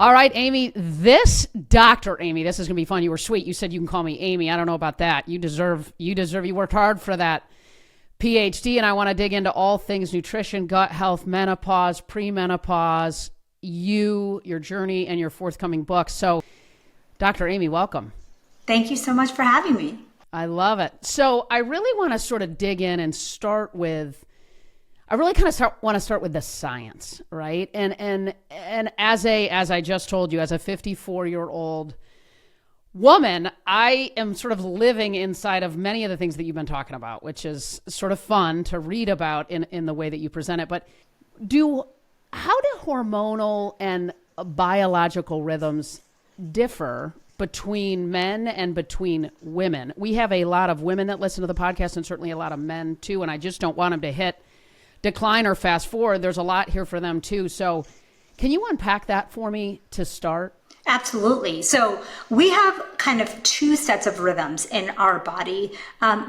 All right, Amy, Dr. Amy, this is going to be fun. You were sweet. You said you can call me Amy. I don't know about that. You worked hard for that PhD, and I want to dig into all things nutrition, gut health, menopause, premenopause, your journey, and your forthcoming book. So, Dr. Amy, welcome. Thank you so much for having me. I love it. So I really want to sort of dig in and start with the science, right? And as I just told you, as a 54-year-old woman, I am sort of living inside of many of the things that you've been talking about, which is sort of fun to read about in the way that you present it. But how do hormonal and biological rhythms differ between men and between women? We have a lot of women that listen to the podcast, and certainly a lot of men too, and I just don't want them to hit decline or fast forward. There's a lot here for them too. So can you unpack that for me to start? Absolutely. So we have kind of two sets of rhythms in our body.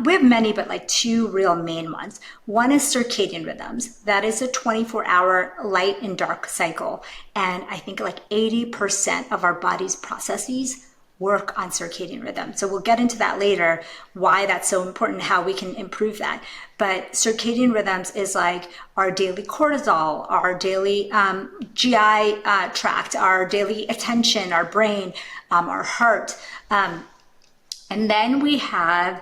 We have many, but like two real main ones. One is circadian rhythms. That is a 24-hour light and dark cycle. And I think like 80% of our body's processes work on circadian rhythm. So we'll get into that later, why that's so important, how we can improve that. But circadian rhythms is like our daily cortisol, our daily GI tract, our daily attention, our brain, our heart. And then we have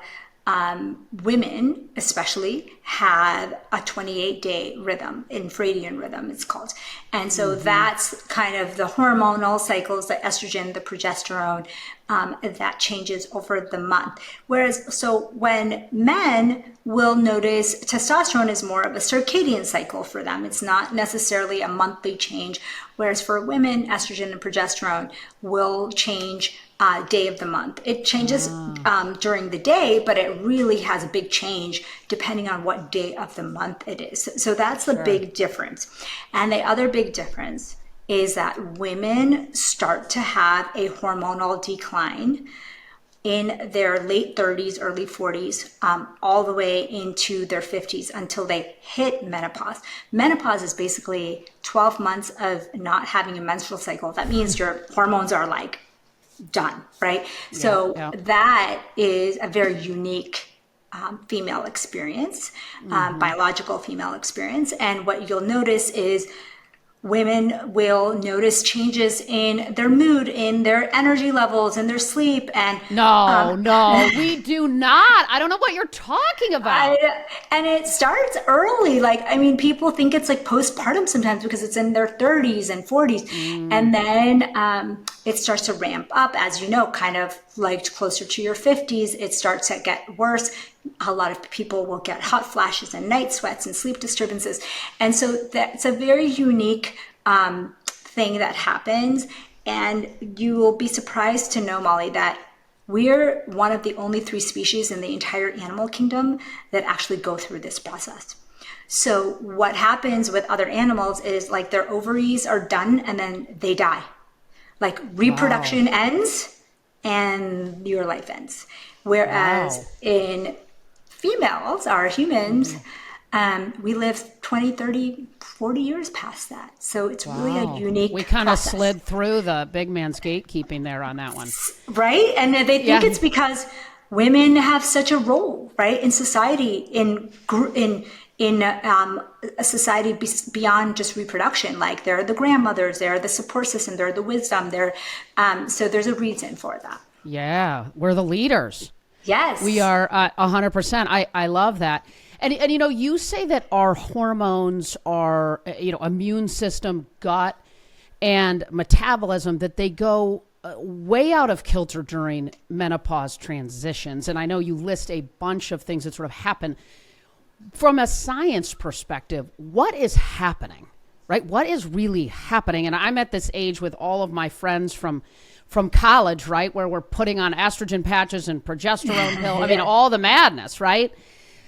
women especially have a 28-day rhythm, infradian rhythm it's called. And so that's kind of the hormonal cycles, the estrogen, the progesterone, that changes over the month. So when men will notice testosterone is more of a circadian cycle for them. It's not necessarily a monthly change. Whereas for women, estrogen and progesterone will change day of the month. It changes during the day, but it really has a big change depending on what day of the month it is. So that's the big difference. And the other big difference is that women start to have a hormonal decline in their late 30s, early 40s, all the way into their 50s until they hit menopause. Menopause is basically 12 months of not having a menstrual cycle. That means your hormones are like done, right? That is a very unique female experience, biological female experience. And what you'll notice is women will notice changes in their mood, in their energy levels, in their sleep. And no, we do not. I don't know what you're talking about. And it starts early. People think it's like postpartum sometimes because it's in their 30s and 40s. And then it starts to ramp up, as you know, kind of like closer to your 50s. It starts to get worse. A lot of people will get hot flashes and night sweats and sleep disturbances. And so that's a very unique thing that happens. And you will be surprised to know, Molly, that we're one of the only 3 species in the entire animal kingdom that actually go through this process. So what happens with other animals is like their ovaries are done and then they die. Like reproduction ends and your life ends. Whereas in females, our humans, we live 20, 30, 40 years past that. So it's really a unique We kind of process. slid through the big man's gatekeeping there on that one. Right? And they think it's because women have such a role, right, in society, in a society beyond just reproduction. Like they're the grandmothers, they're the support system, they're the wisdom, so there's a reason for that. Yeah, we're the leaders. Yes. We are 100%. I love that. And you say that our hormones, our immune system, gut, and metabolism, that they go way out of kilter during menopause transitions. And I know you list a bunch of things that sort of happen. From a science perspective, what is happening, right? What is really happening? And I'm at this age with all of my friends from college, right, where we're putting on estrogen patches and progesterone pill. All the madness, right?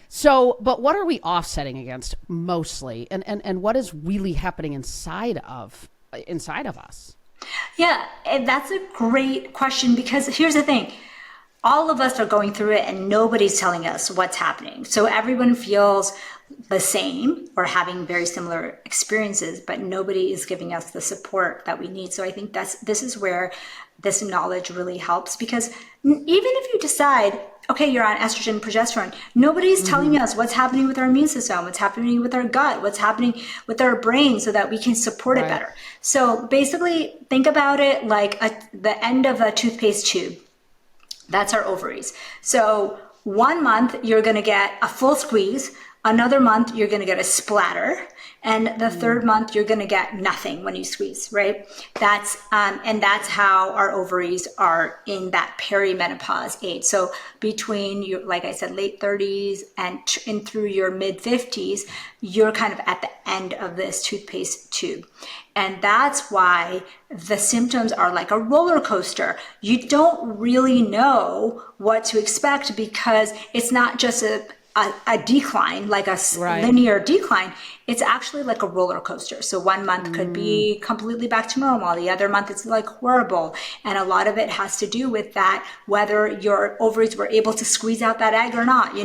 So, but what are we offsetting against mostly? And what is really happening inside of us? Yeah, and that's a great question, because here's the thing. All of us are going through it and nobody's telling us what's happening. So everyone feels the same or having very similar experiences, but nobody is giving us the support that we need. So I think this is where this knowledge really helps, because even if you decide, okay, you're on estrogen, progesterone, nobody's telling us what's happening with our immune system, what's happening with our gut, what's happening with our brain, so that we can support it better. So basically, think about it like the end of a toothpaste tube. That's our ovaries. So 1 month, you're going to get a full squeeze. Another month, you're going to get a splatter. And the third month, you're going to get nothing when you squeeze, right? And that's how our ovaries are in that perimenopause age. So between your, like I said, late 30s and through your mid 50s, you're kind of at the end of this toothpaste tube. And that's why the symptoms are like a roller coaster. You don't really know what to expect, because it's not just a decline, like a linear decline. It's actually like a roller coaster. So 1 month could be completely back to normal. The other month it's like horrible. And a lot of it has to do with that, whether your ovaries were able to squeeze out that egg or not,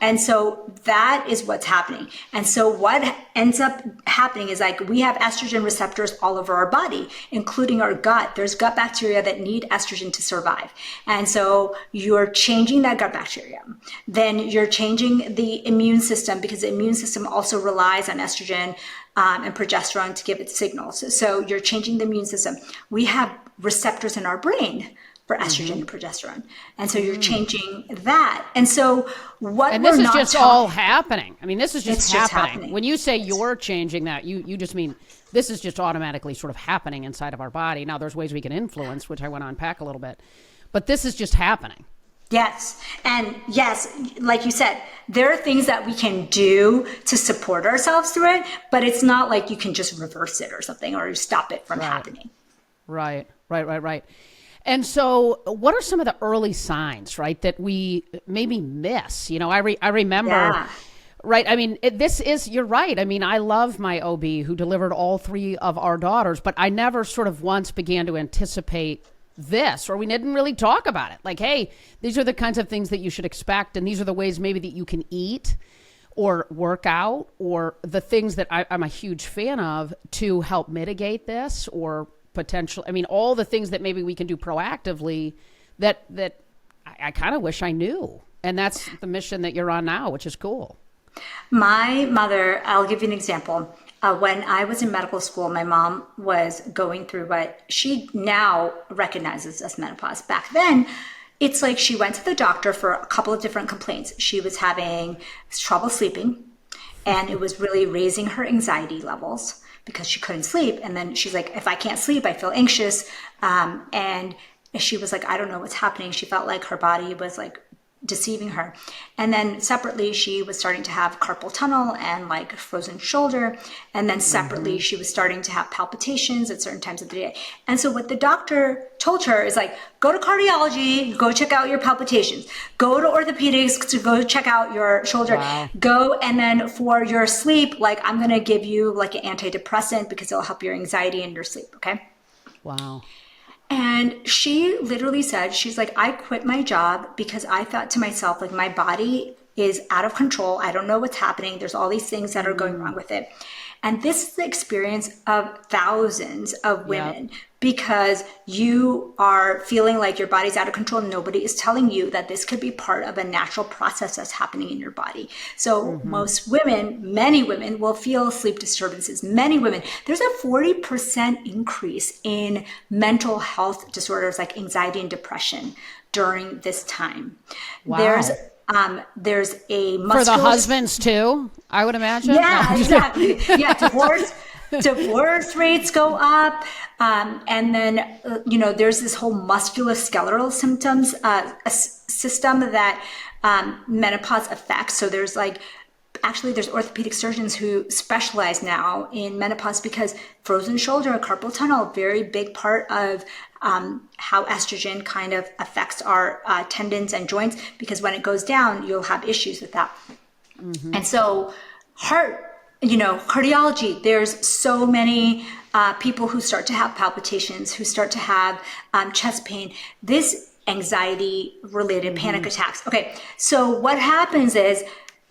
and so that is what's happening. And so what ends up happening is, like, we have estrogen receptors all over our body, including our gut. There's gut bacteria that need estrogen to survive. And so you're changing that gut bacteria. Then you're changing the immune system, because the immune system also relies on estrogen and progesterone to give it signals. So you're changing the immune system. We have receptors in our brain for estrogen and progesterone. And so you're changing that. And so this is just all happening. I mean, this is just happening. When you say you're changing that, you just mean this is just automatically sort of happening inside of our body. Now, there's ways we can influence, which I want to unpack a little bit. But this is just happening. Yes. And yes, like you said, there are things that we can do to support ourselves through it, but it's not like you can just reverse it or something, or stop it from happening. Right. And so what are some of the early signs, right, that we maybe miss? I remember, right, I mean, you're right. I mean, I love my OB who delivered all 3 of our daughters, but I never sort of once began to anticipate this, or we didn't really talk about it. Like, hey, these are the kinds of things that you should expect, and these are the ways maybe that you can eat or work out, or the things that I'm a huge fan of to help mitigate this, or potential. I mean, all the things that maybe we can do proactively that I kind of wish I knew. And that's the mission that you're on now, which is cool. My mother, I'll give you an example. When I was in medical school, my mom was going through what she now recognizes as menopause. Back then, it's like she went to the doctor for a couple of different complaints. She was having trouble sleeping, and it was really raising her anxiety levels because she couldn't sleep. And then she's like, if I can't sleep, I feel anxious. And she was like, I don't know what's happening. She felt like her body was like deceiving her. And then separately, she was starting to have carpal tunnel and like frozen shoulder. And then separately, she was starting to have palpitations at certain times of the day. And so what the doctor told her is like, go to cardiology, go check out your palpitations, go to orthopedics to go check out your shoulder, go. And then for your sleep, like, I'm going to give you like an antidepressant because it'll help your anxiety and your sleep. Okay. Wow. And she literally said, she's like, I quit my job because I thought to myself, like, my body is out of control. I don't know what's happening. There's all these things that are going wrong with it. And this is the experience of thousands of women, because you are feeling like your body's out of control. Nobody is telling you that this could be part of a natural process that's happening in your body. So most women, many women will feel sleep disturbances. Many women, there's a 40% increase in mental health disorders like anxiety and depression during this time. Wow. There's a for the husbands too, I would imagine. Yeah, exactly. Yeah, divorce rates go up, and then there's this whole musculoskeletal symptoms system that menopause affects. So there's there's orthopedic surgeons who specialize now in menopause, because frozen shoulder, carpal tunnel, very big part of how estrogen kind of affects our tendons and joints, because when it goes down, you'll have issues with that. And so cardiology, there's so many people who start to have palpitations, who start to have chest pain, this anxiety related panic attacks. Okay. So what happens is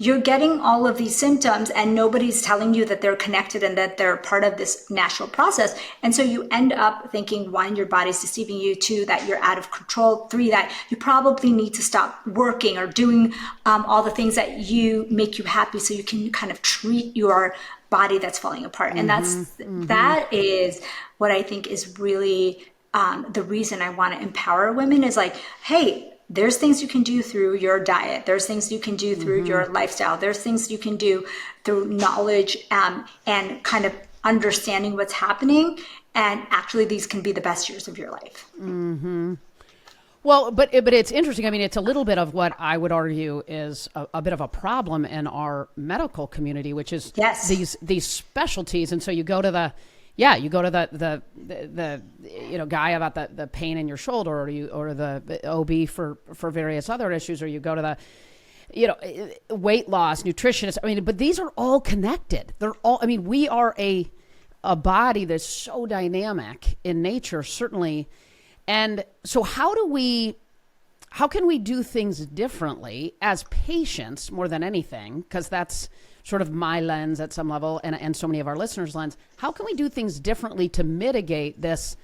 you're getting all of these symptoms and nobody's telling you that they're connected and that they're part of this natural process. And so you end up thinking, one, your body's deceiving you, two, that you're out of control, three, that you probably need to stop working or doing all the things that you make you happy so you can kind of treat your body that's falling apart. And that is what I think is really the reason I want to empower women is like, hey, there's things you can do through your diet. There's things you can do through your lifestyle. There's things you can do through knowledge and kind of understanding what's happening. And actually, these can be the best years of your life. Well, but it's interesting. I mean, it's a little bit of what I would argue is a bit of a problem in our medical community, which is these specialties. And so you go to the guy about the pain in your shoulder, or the OB for various other issues, or you go to the weight loss nutritionist. I mean, but these are all connected. They're all. I mean, we are a body that's so dynamic in nature, certainly. And so, how can we do things differently as patients more than anything? Because that's sort of my lens at some level, and so many of our listeners' lens. How can we do things differently to mitigate this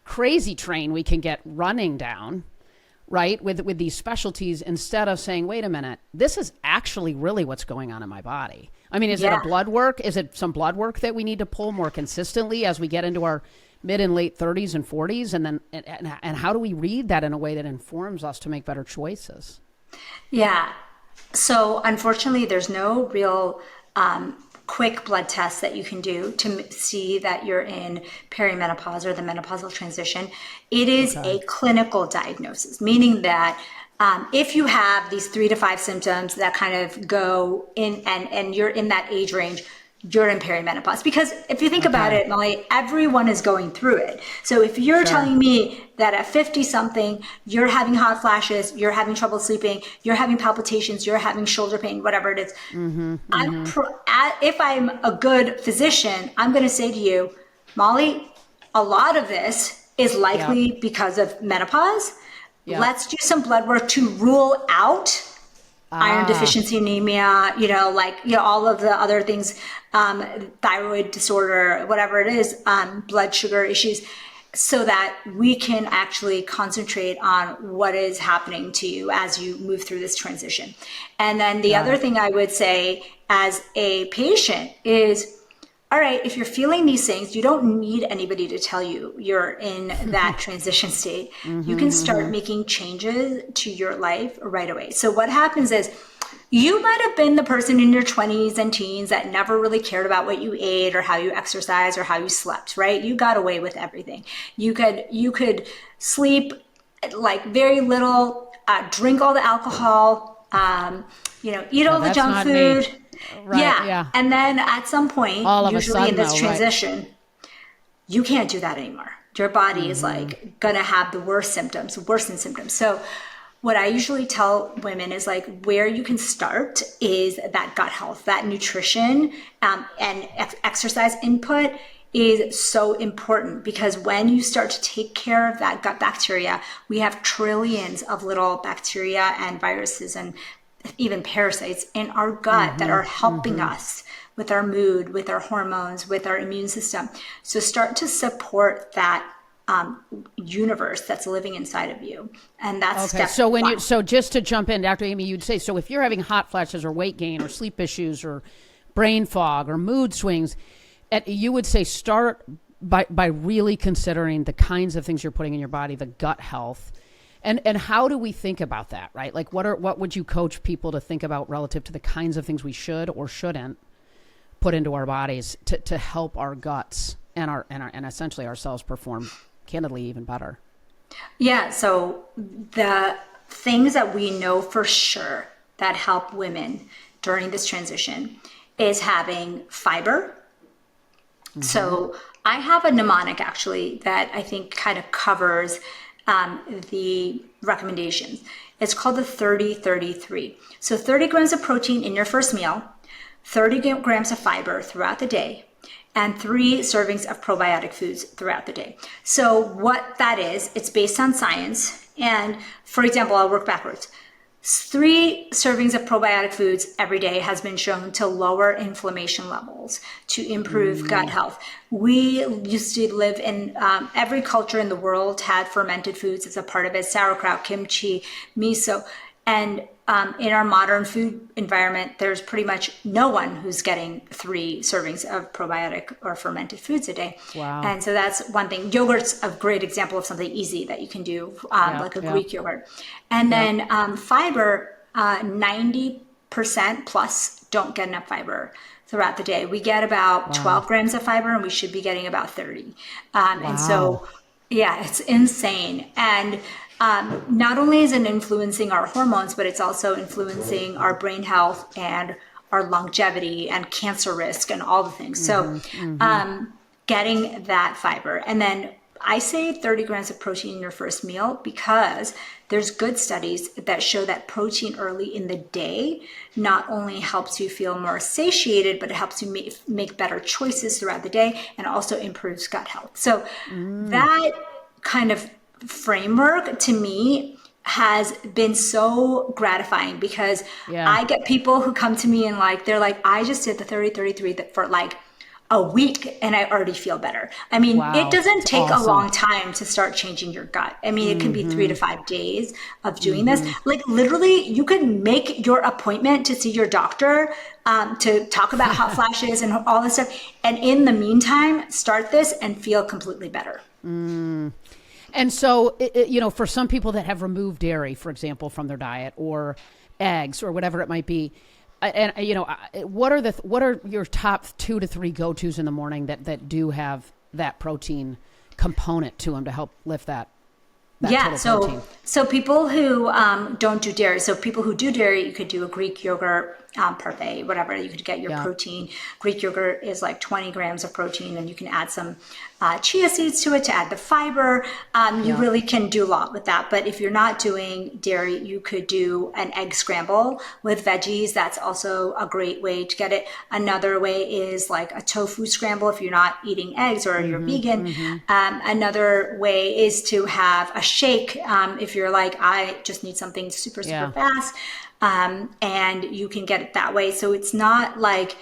crazy train we can get running down, right, with these specialties, instead of saying, wait a minute, this is actually really what's going on in my body? I mean, is it a blood work? Is it some blood work that we need to pull more consistently as we get into our mid and late 30s and 40s? And then and how do we read that in a way that informs us to make better choices? Yeah. So unfortunately, there's no real quick blood test that you can do to see that you're in perimenopause or the menopausal transition. It is a clinical diagnosis, meaning that if you have these 3 to 5 symptoms that kind of go in and you're in that age range, you're in perimenopause. Because if you think about it, Molly, everyone is going through it. So if you're telling me that at 50 something, you're having hot flashes, you're having trouble sleeping, you're having palpitations, you're having shoulder pain, whatever it is, if I'm a good physician, I'm going to say to you, Molly, a lot of this is likely because of menopause. Let's do some blood work to rule out iron deficiency anemia, all of the other things, thyroid disorder, whatever it is, blood sugar issues, so that we can actually concentrate on what is happening to you as you move through this transition. And then the other thing I would say as a patient is, all right, if you're feeling these things, you don't need anybody to tell you you're in that transition state. You can start making changes to your life right away. So what happens is you might have been the person in your 20s and teens that never really cared about what you ate or how you exercised or how you slept, right? You got away with everything. You could sleep like very little, drink all the alcohol, eat all the junk food. Me. Right, And then at some point, usually in this transition, you can't do that anymore. Your body is like going to have the worsened symptoms. So what I usually tell women is like where you can start is that gut health, that nutrition and exercise input is so important, because when you start to take care of that gut bacteria, we have trillions of little bacteria and viruses and even parasites in our gut that are helping us with our mood, with our hormones, with our immune system. So start to support that universe that's living inside of you. And that's step one. So just to jump in, Dr. Amy, you'd say, so if you're having hot flashes or weight gain or sleep issues or brain fog or mood swings, you would say start by really considering the kinds of things you're putting in your body, the gut health. And how do we think about that, right? Like what would you coach people to think about relative to the kinds of things we should or shouldn't put into our bodies to help our guts and essentially ourselves perform candidly even better? Yeah, so the things that we know for sure that help women during this transition is having fiber. So I have a mnemonic actually that I think kind of covers the recommendations. It's called the 30-30-3. So 30 grams of protein in your first meal, 30 grams of fiber throughout the day, and 3 servings of probiotic foods throughout the day. So what that is, it's based on science. And for example, I'll work backwards. 3 servings of probiotic foods every day has been shown to lower inflammation levels, to improve gut health. We used to live in every culture in the world had fermented foods as a part of it: sauerkraut, kimchi, miso. And in our modern food environment, there's pretty much no one who's getting 3 servings of probiotic or fermented foods a day. Wow. And so that's one thing. Yogurt's a great example of something easy that you can do, like a Greek yogurt. And then fiber, 90% plus don't get enough fiber throughout the day. We get about 12 grams of fiber, and we should be getting about 30. And so, yeah, it's insane. And not only is it influencing our hormones, but it's also influencing our brain health and our longevity and cancer risk and all the things. So getting that fiber. And then I say 30 grams of protein in your first meal, because there's good studies that show that protein early in the day not only helps you feel more satiated, but it helps you make better choices throughout the day, and also improves gut health. So that kind of framework to me has been so gratifying, because I get people who come to me and they're like, I just did the 30-33 for like a week and I already feel better. I mean, it doesn't take a long time to start changing your gut. I mean, it can be 3 to 5 days of doing this. Like literally, you can make your appointment to see your doctor to talk about hot flashes and all this stuff. And in the meantime, start this and feel completely better. And so, for some people that have removed dairy, for example, from their diet, or eggs, or whatever it might be, and what are your top 2 to 3 go-tos in the morning that do have that protein component to them to help lift that total protein? So people who don't do dairy, so people who do dairy, you could do a Greek yogurt parfait, whatever. You could get your protein. Greek yogurt is like 20 grams of protein, and you can add some chia seeds to it to add the fiber. You really can do a lot with that. But if you're not doing dairy, you could do an egg scramble with veggies. That's also a great way to get it. Another way is like a tofu scramble if you're not eating eggs or you're vegan. Another way is to have a shake if you're like, I just need something super fast. And you can get it that way. So it's not like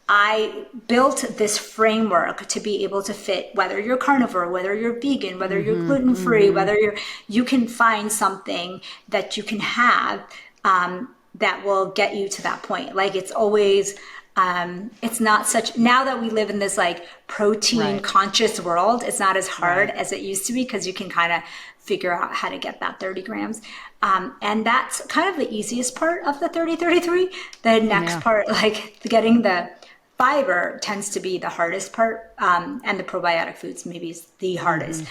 I built this framework to be able to fit, whether you're carnivore, whether you're vegan, whether you're gluten-free, whether you can find something that you can have that will get you to that point. Like it's always, it's not such, now that we live in this like protein conscious world, it's not as hard as it used to be, because you can kind of figure out how to get that 30 grams. And that's kind of the easiest part of the 30-33. The next part, like getting the fiber, tends to be the hardest part. And the probiotic foods maybe is the hardest.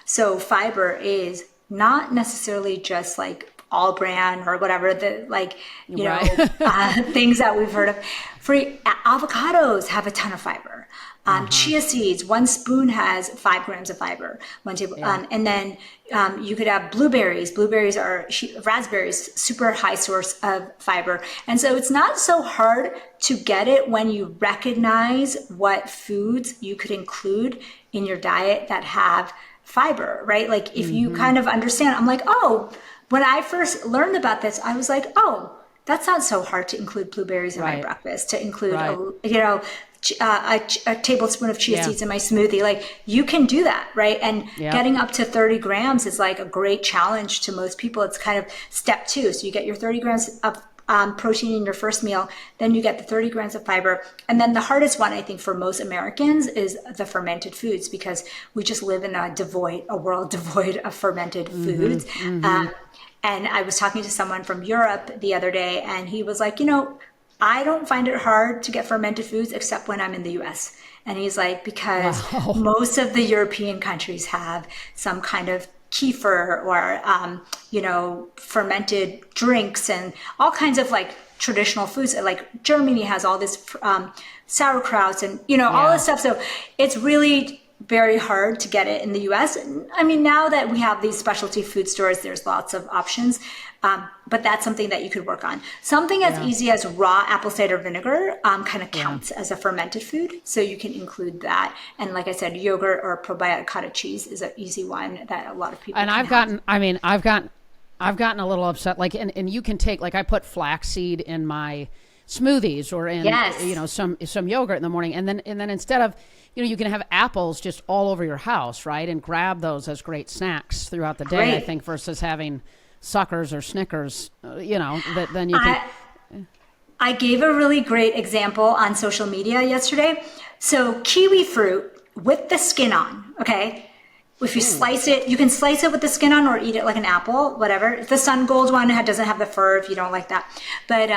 So fiber is not necessarily just like all bran or whatever, the like, things that we've heard of. Avocados have a ton of fiber. Chia seeds, 1 spoon has 5 grams of fiber, 1 table. And then you could have blueberries. Blueberries are raspberries, super high source of fiber. And so it's not so hard to get it when you recognize what foods you could include in your diet that have fiber, right? Like if you kind of understand, I'm like, oh, when I first learned about this, I was like, oh, that's not so hard to include blueberries in my breakfast, to include, a tablespoon of chia seeds in my smoothie. Like you can do that, right? And getting up to 30 grams is like a great challenge to most people. It's kind of step 2. So you get your 30 grams of protein in your first meal, then you get the 30 grams of fiber. And then the hardest one, I think, for most Americans is the fermented foods, because we just live in a world devoid of fermented foods. And I was talking to someone from Europe the other day, and he was like, I don't find it hard to get fermented foods except when I'm in the US. And he's like, because most of the European countries have some kind of kefir or, fermented drinks and all kinds of like traditional foods. Like Germany has all this sauerkraut and, all this stuff. So it's really very hard to get it in the US. I mean, now that we have these specialty food stores, there's lots of options. But that's something that you could work on. Something as easy as raw apple cider vinegar kind of counts as a fermented food. So you can include that. And like I said, yogurt or probiotic cottage cheese is an easy one that a lot of people And I've gotten I've gotten a little upset. Like, and you can take, like, I put flaxseed in my smoothies or in, Yes. some yogurt in the morning. And then instead of, you can have apples just all over your house, right? And grab those as great snacks throughout the day, I Great. think, versus having Suckers or Snickers, that then you can. I gave a really great example on social media yesterday. So kiwi fruit with the skin on, okay? If you slice it, you can slice it with the skin on or eat it like an apple, whatever. If the sun gold one doesn't have the fur, if you don't like that. But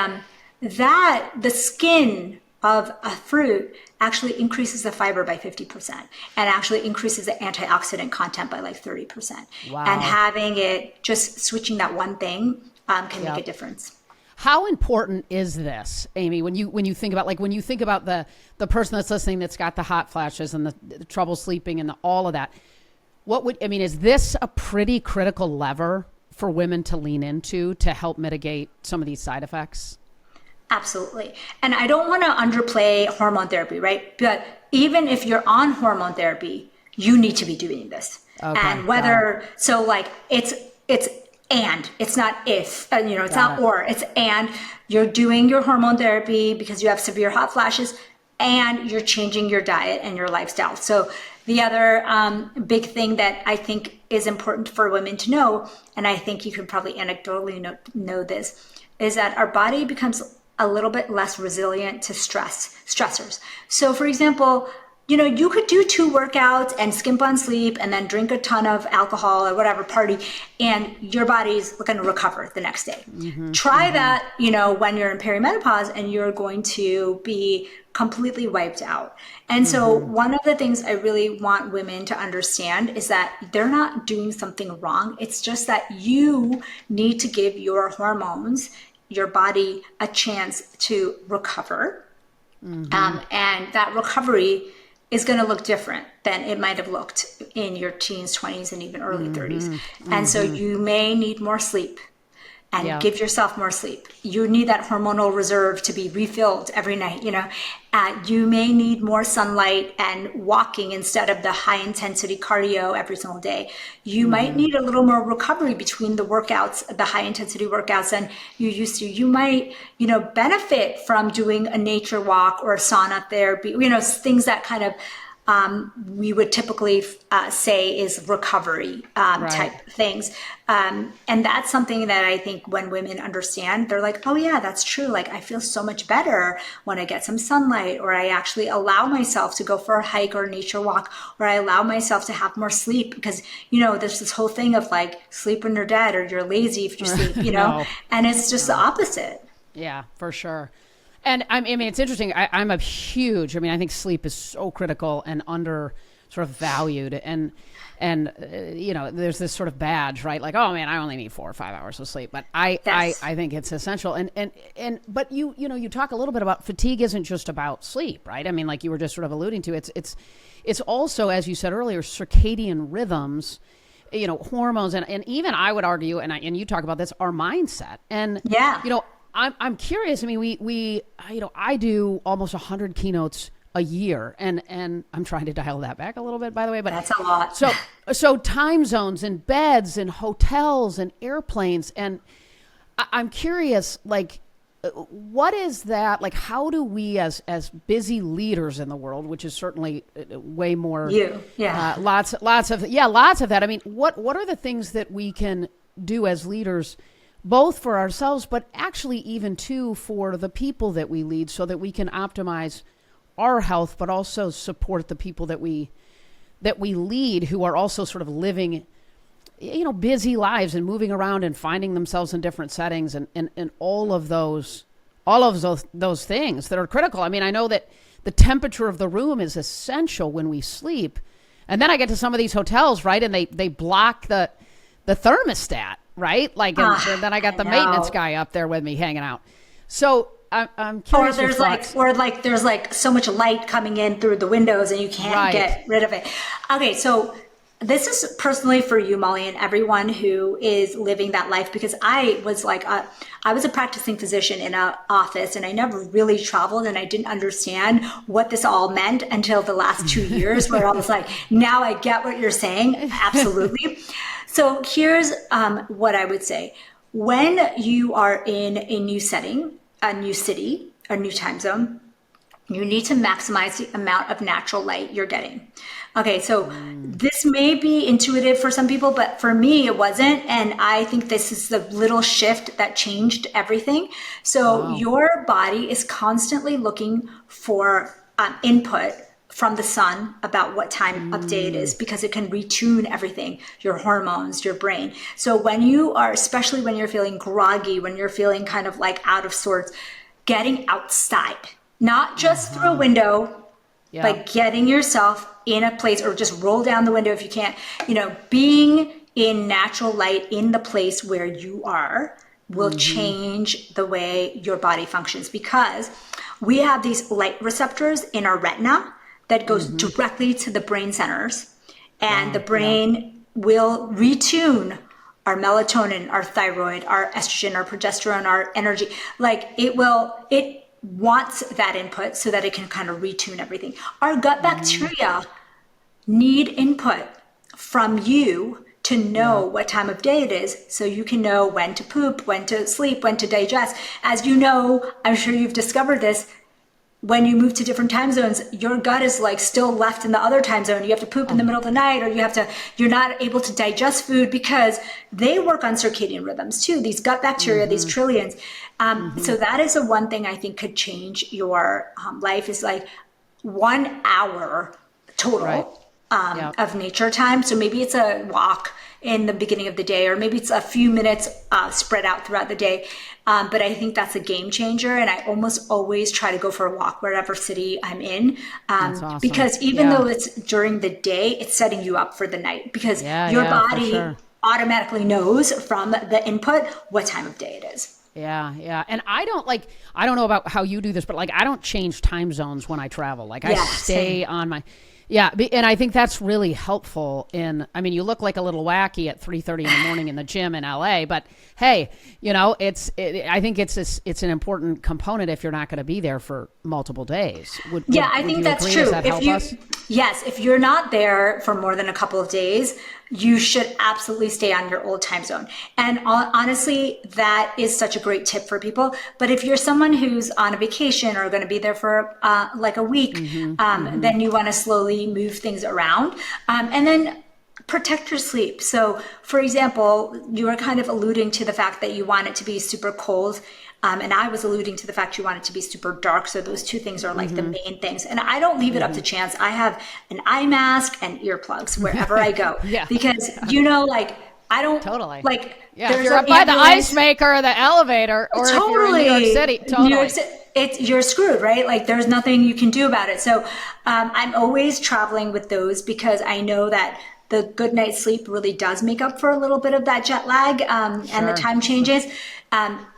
the skin of a fruit actually increases the fiber by 50% and actually increases the antioxidant content by like 30%. Wow. And having it, just switching that one thing can make a difference. How important is this, Amy, when you think about, like, when you think about the person that's listening that's got the hot flashes and the trouble sleeping and all of that? Is this a pretty critical lever for women to lean into to help mitigate some of these side effects? Absolutely. And I don't want to underplay hormone therapy, right? But even if you're on hormone therapy, you need to be doing this. Okay, and whether, so like it's and it's not if, it's not or, it's and you're doing your hormone therapy because you have severe hot flashes and you're changing your diet and your lifestyle. So the other big thing that I think is important for women to know, and I think you can probably anecdotally know this, is that our body becomes a little bit less resilient to stressors. So for example, you could do 2 workouts and skimp on sleep and then drink a ton of alcohol or whatever, party, and your body's going to recover the next day. Try that, when you're in perimenopause, and you're going to be completely wiped out. And so one of the things I really want women to understand is that they're not doing something wrong. It's just that you need to give your hormones, your body, a chance to recover. And that recovery is going to look different than it might have looked in your teens, 20s, and even early 30s. And so you may need more sleep, and give yourself more sleep. You need that hormonal reserve to be refilled every night. You may need more sunlight and walking instead of the high intensity cardio every single day. You might need a little more recovery between the workouts, the high intensity workouts, than you used to. You might, benefit from doing a nature walk or a sauna therapy, things that kind of we would typically say is recovery type things. And that's something that I think when women understand, they're like, oh yeah, that's true. Like I feel so much better when I get some sunlight, or I actually allow myself to go for a hike or a nature walk, or I allow myself to have more sleep, because, there's this whole thing of like sleep when you're dead, or you're lazy if you sleep, and it's just the opposite. Yeah, for sure. And it's interesting. I'm a huge, I think sleep is so critical and under sort of valued. And there's this sort of badge, right? Like, oh man, I only need 4 or 5 hours of sleep. But I think it's essential. But you talk a little bit about fatigue isn't just about sleep, right? Like you were just sort of alluding to, it's also, as you said earlier, circadian rhythms, hormones, and even I would argue, and you talk about this, our mindset. And, I'm curious. I do almost 100 keynotes a year, and I'm trying to dial that back a little bit, by the way, but that's a lot. So time zones and beds and hotels and airplanes. And I'm curious, like, what is that? Like, how do we as busy leaders in the world, which is certainly way more, lots of that. What are the things that we can do as leaders, both for ourselves, but actually even too for the people that we lead, so that we can optimize our health, but also support the people that we lead, who are also sort of living, busy lives and moving around and finding themselves in different settings, and all of those things that are critical. I know that the temperature of the room is essential when we sleep. And then I get to some of these hotels, right? And they block the thermostat, right? Like, and then I got the maintenance guy up there with me hanging out. So I'm curious. Or there's so much light coming in through the windows and you can't get rid of it. Okay, so this is personally for you, Molly, and everyone who is living that life, because I was I was a practicing physician in an office, and I never really traveled, and I didn't understand what this all meant until the last 2 years, where I was like, now I get what you're saying. Absolutely. So here's what I would say. When you are in a new setting, a new city, a new time zone, you need to maximize the amount of natural light you're getting. Okay, so this may be intuitive for some people, but for me, it wasn't. And I think this is the little shift that changed everything. So your body is constantly looking for input from the sun about what time of day it is, because it can retune everything, your hormones, your brain. So when you are, especially when you're feeling groggy, when you're feeling kind of like out of sorts, getting outside, not just through a window, but getting yourself in a place, or just roll down the window if you can't, being in natural light in the place where you are will change the way your body functions, because we have these light receptors in our retina that goes directly to the brain centers, and the brain will retune our melatonin, our thyroid, our estrogen, our progesterone, our energy. Like it wants that input so that it can kind of retune everything. Our gut bacteria need input from you to know what time of day it is, so you can know when to poop, when to sleep, when to digest. As you know, I'm sure you've discovered this, when you move to different time zones, your gut is like still left in the other time zone. You have to poop in the middle of the night, or you're not able to digest food, because they work on circadian rhythms too. These gut bacteria, these trillions. So that is the one thing I think could change your life, is like 1 hour total of nature time. So maybe it's a walk in the beginning of the day, or maybe it's a few minutes spread out throughout the day. But I think that's a game changer. And I almost always try to go for a walk wherever city I'm in. That's awesome. Because even though it's during the day, it's setting you up for the night, because your body automatically knows from the input what time of day it is. Yeah. And I don't know about how you do this, but like, I don't change time zones when I travel. Like I stay on my, and I think that's really helpful you look like a little wacky at 3:30 in the morning in the gym in LA, but hey, I think it's an important component if you're not going to be there for multiple days. I think that's true. Does that help us? Yes, if you're not there for more than a couple of days, you should absolutely stay on your old time zone. And honestly, that is such a great tip for people. But if you're someone who's on a vacation or going to be there for like a week, then you want to slowly move things around. And then protect your sleep. So for example, you were kind of alluding to the fact that you want it to be super cold. And I was alluding to the fact you want it to be super dark. So those two things are like the main things. And I don't leave it up to chance. I have an eye mask and earplugs wherever I go. Because, I don't if you're up by the ice maker or the elevator, or if you're in New York City, you're screwed, right? Like there's nothing you can do about it. So I'm always traveling with those, because I know that the good night's sleep really does make up for a little bit of that jet lag and the time changes.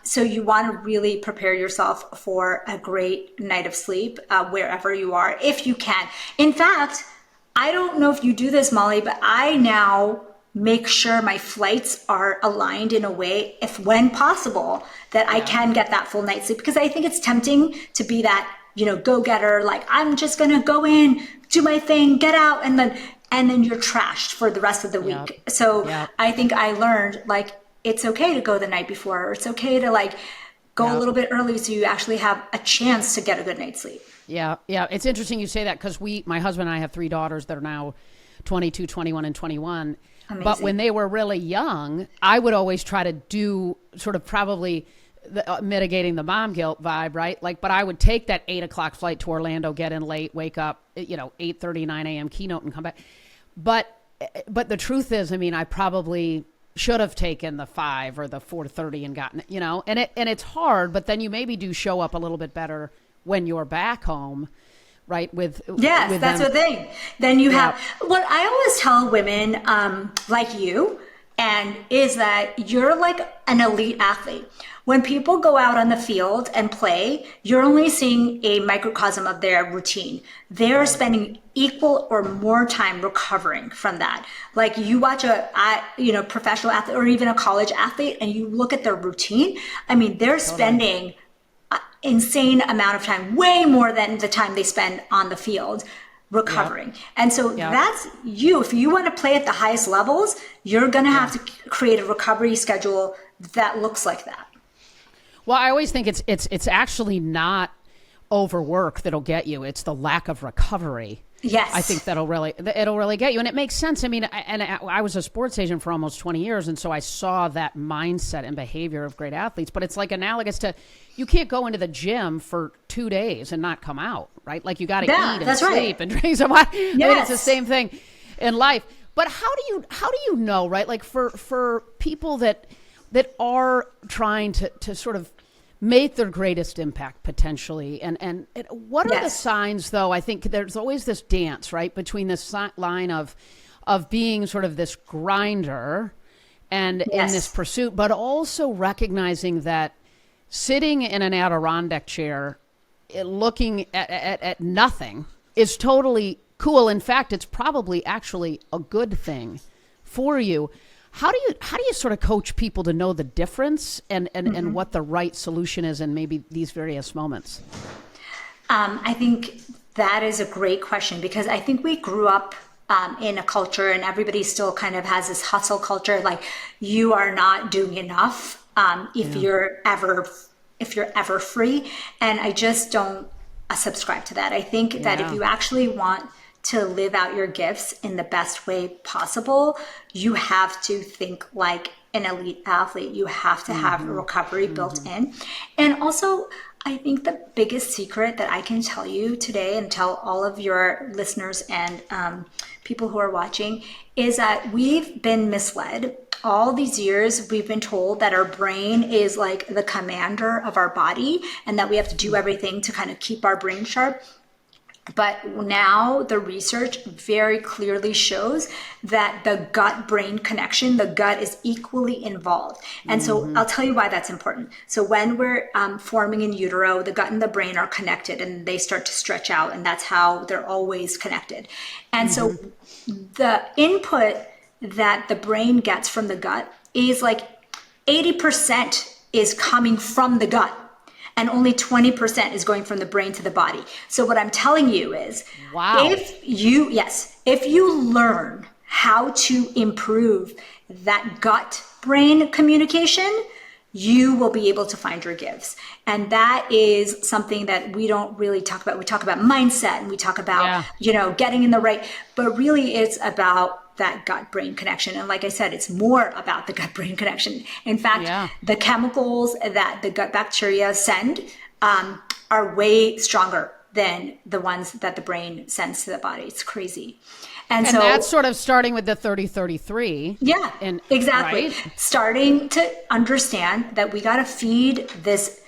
So you want to really prepare yourself for a great night of sleep wherever you are, if you can. In fact, I don't know if you do this, Molly, but I now make sure my flights are aligned in a way, if when possible, that I can get that full night's sleep, because I think it's tempting to be that, go-getter, like I'm just going to go in, do my thing, get out, and then you're trashed for the rest of the week. So I think I learned, like, it's okay to go the night before, or it's okay to like go a little bit early, so you actually have a chance to get a good night's sleep. Yeah. It's interesting you say that, because my husband and I have 3 daughters that are now 22, 21, and 21. Amazing. But when they were really young, I would always try to do sort of probably mitigating the mom guilt vibe, right? Like, but I would take that 8 o'clock flight to Orlando, get in late, wake up, 8:30, 9 a.m. keynote and come back. But the truth is, I probably should have taken the 5 or the 4:30 and gotten, and it's hard, but then you maybe do show up a little bit better when you're back home, right? With that's the thing. Then you have what I always tell women like you, and is that you're like an elite athlete. When people go out on the field and play, you're only seeing a microcosm of their routine. They're spending equal or more time recovering from that. Like you watch a professional athlete or even a college athlete and you look at their routine. I mean, they're spending insane amount of time, way more than the time they spend on the field recovering. And so that's you. If you want to play at the highest levels, you're going to have to create a recovery schedule that looks like that. Well, I always think it's actually not overwork that'll get you. It's the lack of recovery. Yes. I think it'll really get you. And it makes sense. I mean, I was a sports agent for almost 20 years. And so I saw that mindset and behavior of great athletes, but it's like analogous to, you can't go into the gym for 2 days and not come out, right? Like you got to eat and sleep and drink some water. Yes. I mean, it's the same thing in life. But how do you know, right? Like for people that are trying to sort of make their greatest impact potentially. And what are the signs, though? I think there's always this dance, right, between this line of being sort of this grinder and in this pursuit, but also recognizing that sitting in an Adirondack chair, looking at nothing is totally cool. In fact, it's probably actually a good thing for you. How do you sort of coach people to know the difference and what the right solution is in maybe these various moments? I think that is a great question, because I think we grew up in a culture and everybody still kind of has this hustle culture. Like you are not doing enough if you're ever free. And I just don't subscribe to that. I think that if you actually want to live out your gifts in the best way possible, you have to think like an elite athlete. You have to have a recovery built in. And also, I think the biggest secret that I can tell you today and tell all of your listeners and people who are watching is that we've been misled. All these years, we've been told that our brain is like the commander of our body and that we have to do everything to kind of keep our brain sharp. But now the research very clearly shows that the gut-brain connection, the gut is equally involved. And so I'll tell you why that's important. So when we're forming in utero, the gut and the brain are connected and they start to stretch out, and that's how they're always connected. And so the input that the brain gets from the gut is like 80% is coming from the gut, and only 20% is going from the brain to the body. So what I'm telling you is, if you learn how to improve that gut brain communication, you will be able to find your gifts. And that is something that we don't really talk about. We talk about mindset and we talk about, getting in the right, but really it's about that gut brain connection. And like I said, it's more about the gut brain connection. In fact, the chemicals that the gut bacteria send are way stronger than the ones that the brain sends to the body. It's crazy. And so that's sort of starting with the 30-33. Yeah, exactly. Right? Starting to understand that we got to feed this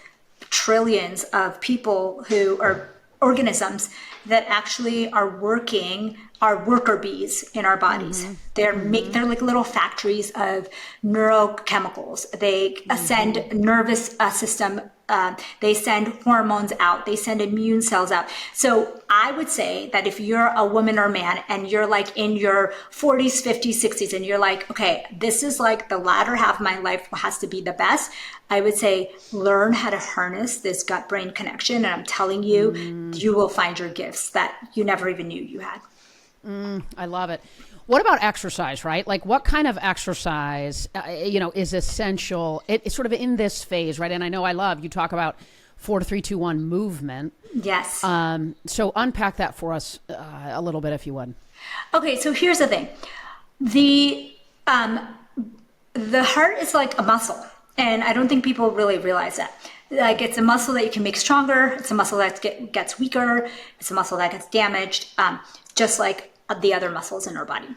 trillions of people who are organisms that actually are working, are worker bees in our bodies. They're like little factories of neurochemicals. They send nervous system. They send hormones out. They send immune cells out. So I would say that if you're a woman or man and you're like in your 40s, 50s, 60s, and you're like, okay, this is like the latter half of my life has to be the best, I would say learn how to harness this gut brain connection. And I'm telling you, you will find your gifts that you never even knew you had. I love it. What about exercise, right? Like what kind of exercise, is essential? It's sort of in this phase, right? And I know you talk about 4, 3, 2, 1 movement. Yes. So unpack that for us a little bit, if you would. Okay. So here's the thing. The heart is like a muscle. And I don't think people really realize that. Like it's a muscle that you can make stronger. It's a muscle that gets weaker. It's a muscle that gets damaged, just like the other muscles in our body.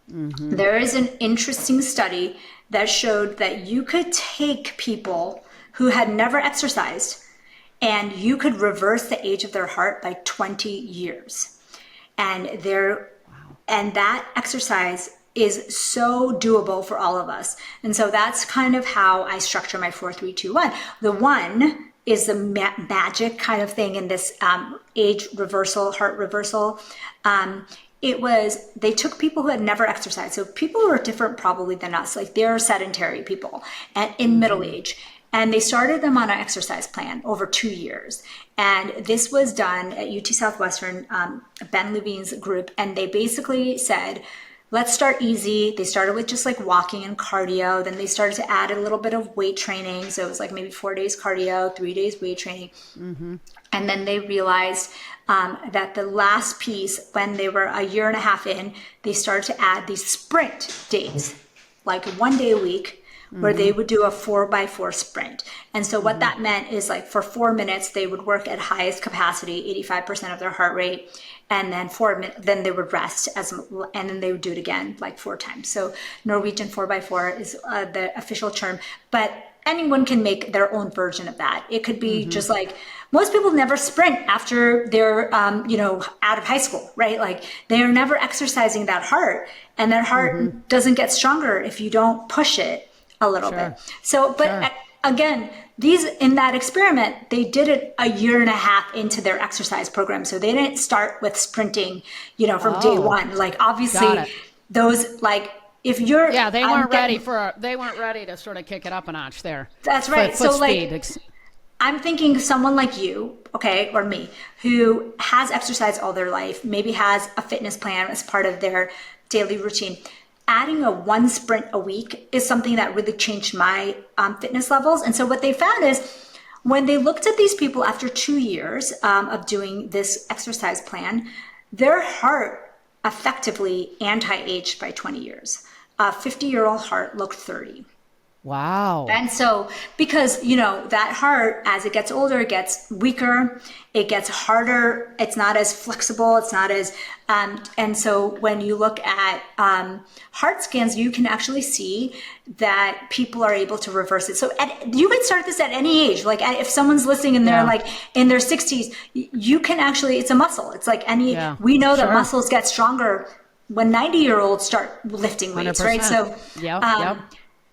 There is an interesting study that showed that you could take people who had never exercised and you could reverse the age of their heart by 20 years. And and that exercise is so doable for all of us. And so that's kind of how I structure my 4-3-2-1. The one is the magic kind of thing in this age reversal, heart reversal. They took people who had never exercised. So people who are different probably than us, like they're sedentary people and in middle age. And they started them on an exercise plan over 2 years. And this was done at UT Southwestern, Ben Levine's group. And they basically said, let's start easy. They started with just like walking and cardio. Then they started to add a little bit of weight training. So it was like maybe 4 days cardio, 3 days weight training. And then they realized that the last piece, when they were a year and a half in, they started to add these sprint days, like 1 day a week, where they would do a 4x4 sprint. And so what that meant is like for 4 minutes, they would work at highest capacity, 85% of their heart rate. And then then they would rest and then they would do it again, like 4 times. So Norwegian 4x4 is the official term, but anyone can make their own version of that. It could be just like, most people never sprint after they're, out of high school, right? Like they are never exercising that heart, and their heart doesn't get stronger if you don't push it a little bit. So, but again, these, in that experiment, they did it a year and a half into their exercise program. So they didn't start with sprinting, from day one. Like obviously those, like, if you're, they weren't ready to sort of kick it up a notch there. That's right. Foot So speed. like, I'm thinking someone like you, okay, or me, who has exercised all their life, maybe has a fitness plan as part of their daily routine. Adding a 1 sprint a week is something that really changed my fitness levels. And so what they found is when they looked at these people after 2 years of doing this exercise plan, their heart effectively anti-aged by 20 years. A 50-year-old heart looked 30. Wow. And so, because, that heart, as it gets older, it gets weaker, it gets harder, it's not as flexible, it's not as, and so when you look at heart scans, you can actually see that people are able to reverse it. So you can start this at any age. Like if someone's listening and they're like in their 60s, you can actually, it's a muscle. It's like we know that muscles get stronger when 90-year-olds start lifting weights, 100%. right? So,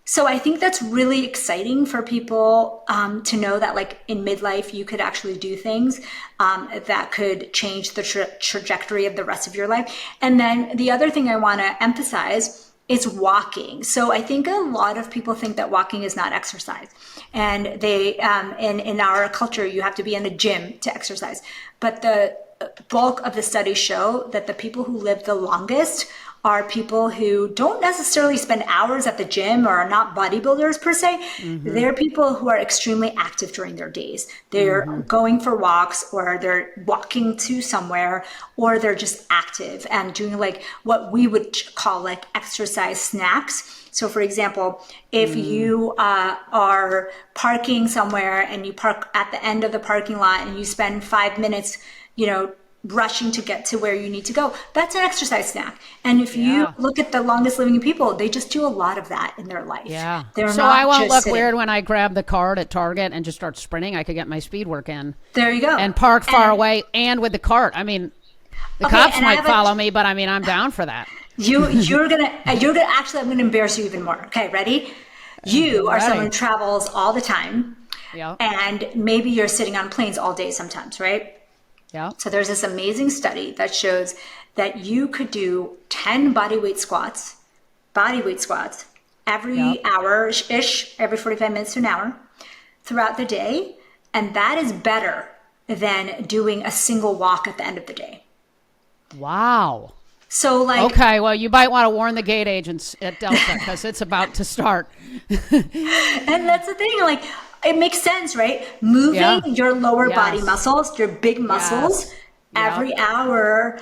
So I think that's really exciting for people to know that like in midlife, you could actually do things that could change the trajectory of the rest of your life. And then the other thing I want to emphasize is walking. So I think a lot of people think that walking is not exercise. And they, in our culture, you have to be in a gym to exercise. But the bulk of the studies show that the people who live the longest are people who don't necessarily spend hours at the gym or are not bodybuilders per se. They're people who are extremely active during their days. They're going for walks, or they're walking to somewhere, or they're just active and doing like what we would call like exercise snacks. So for example, if you are parking somewhere and you park at the end of the parking lot and you spend 5 minutes, rushing to get to where you need to go, that's an exercise snack. And if you look at the longest living people, they just do a lot of that in their life. So I won't look weird when I grab the cart at Target and just start sprinting. I could get my speed work in. There you go. And park far away and with the cart. I mean, the cops might follow me, but I mean, I'm down for that. You're gonna actually, I'm gonna embarrass you even more. Okay, ready? You are someone who travels all the time. And maybe you're sitting on planes all day sometimes, right? So there's this amazing study that shows that you could do 10 bodyweight squats every hour-ish, every 45 minutes to an hour throughout the day. And that is better than doing a single walk at the end of the day. Wow. So like, okay, well, you might want to warn the gate agents at Delta because it's about to start. And that's the thing, like, it makes sense, right? Moving your lower body muscles, your big muscles, every hour,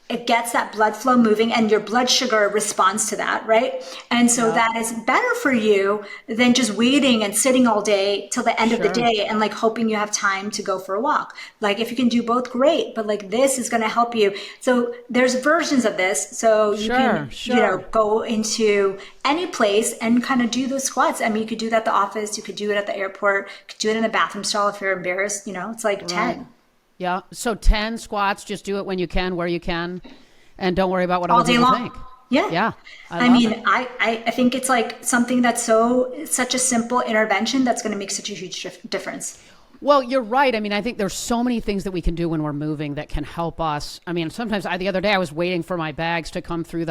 it gets that blood flow moving and your blood sugar responds to that, right? And so that is better for you than just waiting and sitting all day till the end of the day and like hoping you have time to go for a walk. Like if you can do both, great, but like this is going to help you. So there's versions of this. So you can, go into any place and kind of do those squats. I mean, you could do that at the office, you could do it at the airport, you could do it in the bathroom stall if you're embarrassed, it's like 10. Yeah. So 10 squats, just do it when you can, where you can, and don't worry about what other people think. Yeah. Yeah. I love mean, it. I think it's like something that's such a simple intervention that's going to make such a huge difference. Well, you're right. I mean, I think there's so many things that we can do when we're moving that can help us. I mean, sometimes the other day I was waiting for my bags to come through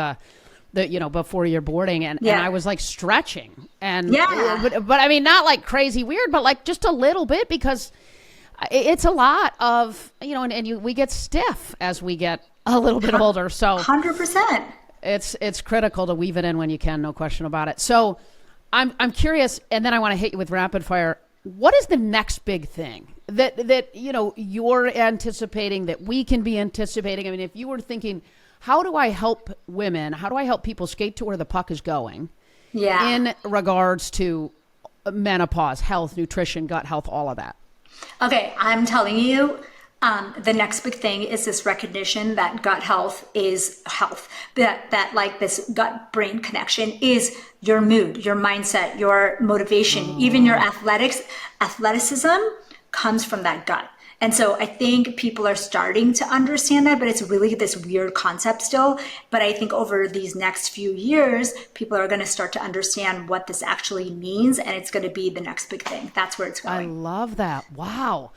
before you're boarding, and Yeah. I was like stretching, and Yeah. but I mean, not like crazy weird, but like just a little bit, because it's a lot of, we get stiff as we get a little bit older. So 100%. it's critical to weave it in when you can, no question about it. So I'm curious, and then I want to hit you with rapid fire. What is the next big thing that you're anticipating, that we can be anticipating? I mean, if you were thinking, how do I help women? How do I help people skate to where the puck is going? Yeah. In regards to menopause, health, nutrition, gut health, all of that. Okay, I'm telling you, the next big thing is this recognition that gut health is health. That like this gut brain connection is your mood, your mindset, your motivation, even your athleticism comes from that gut. And so I think people are starting to understand that, but it's really this weird concept still. But I think over these next few years, people are going to start to understand what this actually means, and it's going to be the next big thing. That's where it's I going. love that. Wow.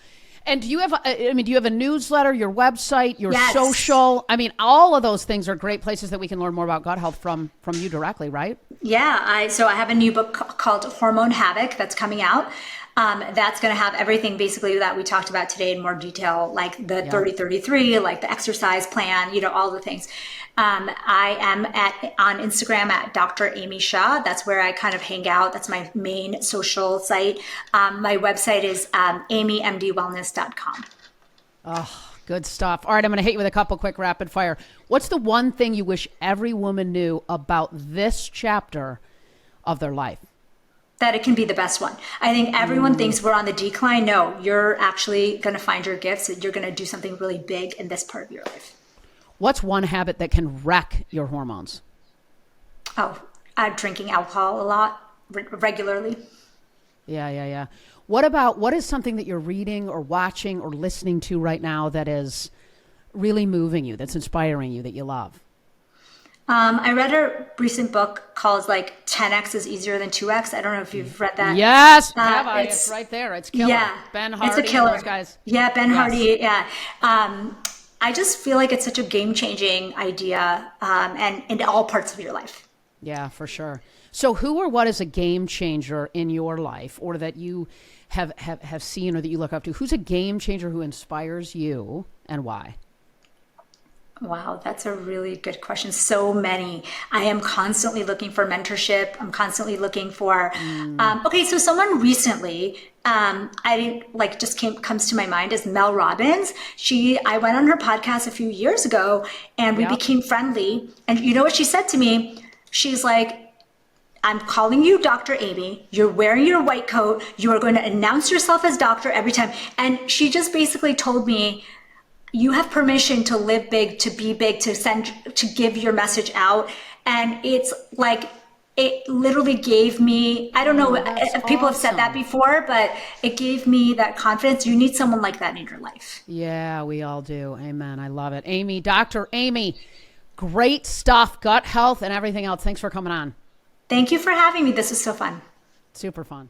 And do you have a newsletter, your website, your Yes. social? I mean, all of those things are great places that we can learn more about gut health from you directly, right? Yeah, so I have a new book called Hormone Havoc that's coming out. That's going to have everything basically that we talked about today in more detail, like the 30-33, like the exercise plan, all the things. I am on Instagram at Dr. Amy Shah. That's where I kind of hang out. That's my main social site. My website is amymdwellness.com. Oh, good stuff. All right, I'm going to hit you with a couple quick rapid fire. What's the one thing you wish every woman knew about this chapter of their life? That it can be the best one. I think everyone thinks we're on the decline. No, you're actually going to find your gifts, and you're going to do something really big in this part of your life. What's one habit that can wreck your hormones? Oh, drinking alcohol a lot, regularly. Yeah. What is something that you're reading or watching or listening to right now that is really moving you, that's inspiring you, that you love? I read a recent book called 10x is easier than 2x. I don't know if you've read that. Yes, have I? It's right there. It's killer. Yeah, Ben Hardy, it's a killer. those guys. Yeah, Ben Yes. Hardy. Yeah. I just feel like it's such a game-changing idea, and in all parts of your life. Yeah, for sure. So who or what is a game changer in your life, or that you have seen or that you look up to? Who's a game changer who inspires you, and why? Wow, that's a really good question. So many. I am constantly looking for mentorship. I'm constantly looking for. Okay, so someone recently, I didn't comes to my mind is Mel Robbins. I went on her podcast a few years ago, and we became friendly. And you know what she said to me? She's like, "I'm calling you Dr. Amy. You're wearing your white coat. You are going to announce yourself as doctor every time." And she just basically told me, you have permission to live big, to be big, to give your message out. And it's like, it literally gave me, I don't know if people have said that before, but it gave me that confidence. You need someone like that in your life. Yeah, we all do. Amen. I love it. Amy, Dr. Amy, great stuff. Gut health and everything else. Thanks for coming on. Thank you for having me. This was so fun. Super fun.